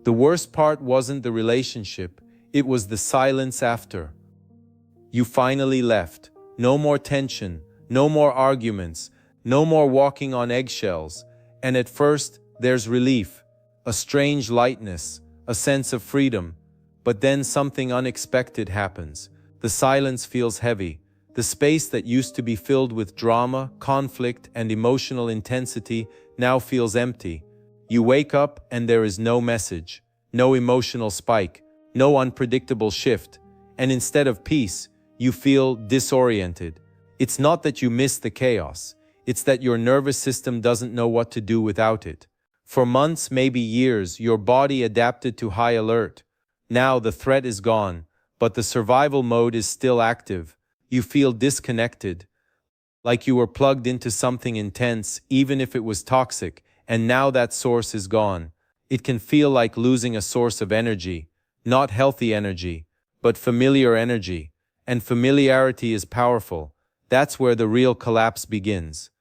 The worst part wasn't the relationship, it was the silence after. You finally left. No more tension, no more arguments, no more walking on eggshells. And at first, there's relief, a strange lightness, a sense of freedom. But then something unexpected happens. The silence feels heavy. The space that used to be filled with drama, conflict, and emotional intensity now feels empty. You wake up and there is no message, no emotional spike, no unpredictable shift. And instead of peace, you feel disoriented. It's not that you miss the chaos. It's that your nervous system doesn't know what to do without it. For months, maybe years, your body adapted to high alert. Now the threat is gone, but the survival mode is still active. You feel disconnected, like you were plugged into something intense, even if it was toxic, and now that source is gone. It can feel like losing a source of energy, not healthy energy, but familiar energy. And familiarity is powerful. That's where the real collapse begins.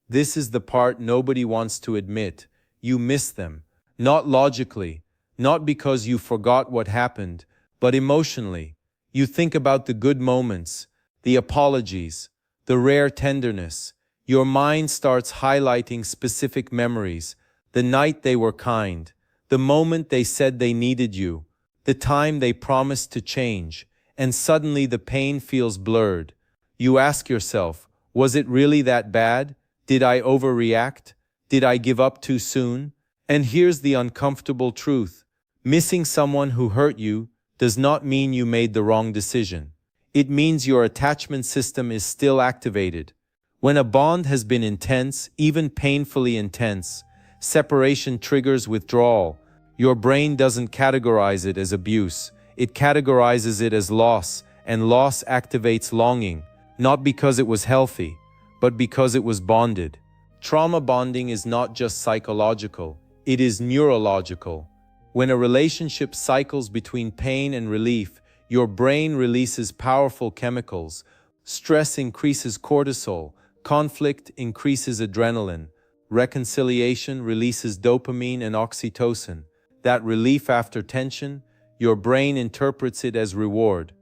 This is the part nobody wants to admit. You miss them. Not logically, not because you forgot what happened, but emotionally. You think about the good moments, the apologies, the rare tenderness. Your mind starts highlighting specific memories. The night they were kind, the moment they said they needed you, the time they promised to change. And suddenly the pain feels blurred. You ask yourself, was it really that bad? Did I overreact? Did I give up too soon? And here's the uncomfortable truth. Missing someone who hurt you does not mean you made the wrong decision. It means your attachment system is still activated. When a bond has been intense, even painfully intense, separation triggers withdrawal. Your brain doesn't categorize it as abuse. It categorizes it as loss, and loss activates longing, not because it was healthy, but because it was bonded. Trauma bonding is not just psychological, it is neurological. When a relationship cycles between pain and relief, your brain releases powerful chemicals. Stress increases cortisol, conflict increases adrenaline, reconciliation releases dopamine and oxytocin. That relief after tension, your brain interprets it as reward.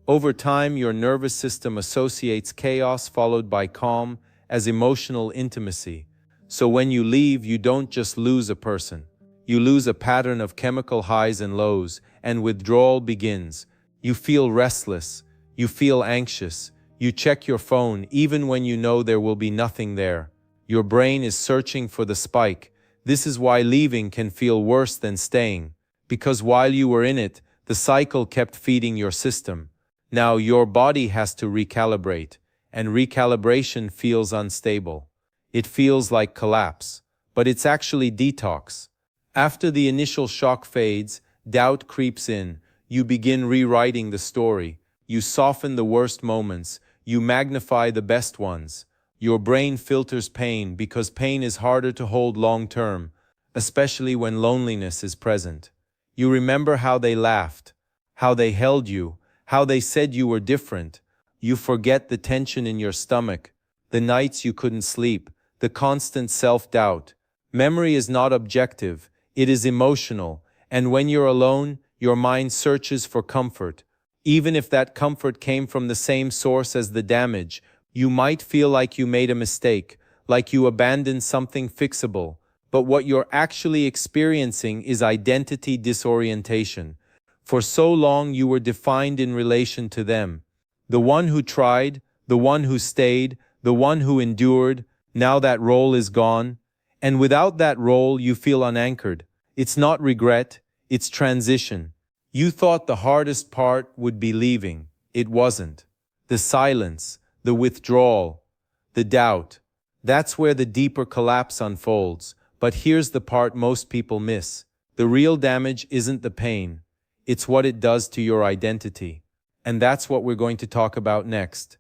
Over time, your nervous system associates chaos followed by calm as emotional intimacy. So when you leave, you don't just lose a person. You lose a pattern of chemical highs and lows, and withdrawal begins. You feel restless. You feel anxious. You check your phone even when you know there will be nothing there. Your brain is searching for the spike. This is why leaving can feel worse than staying. Because while you were in it, the cycle kept feeding your system. Now your body has to recalibrate, and recalibration feels unstable. It feels like collapse, but it's actually detox. After the initial shock fades, doubt creeps in. You begin rewriting the story. You soften the worst moments. You magnify the best ones. Your brain filters pain because pain is harder to hold long term, especially when loneliness is present. You remember how they laughed, how they held you, how they said you were different. You forget the tension in your stomach, the nights you couldn't sleep, the constant self-doubt. Memory is not objective, it is emotional, and when you're alone, your mind searches for comfort. Even if that comfort came from the same source as the damage, you might feel like you made a mistake, like you abandoned something fixable. But what you're actually experiencing is identity disorientation. For so long you were defined in relation to them. The one who tried, the one who stayed, the one who endured. Now that role is gone. And without that role you feel unanchored. It's not regret, it's transition. You thought the hardest part would be leaving. It wasn't. The silence, the withdrawal, the doubt. That's where the deeper collapse unfolds. But here's the part most people miss. The real damage isn't the pain. It's what it does to your identity. And that's what we're going to talk about next.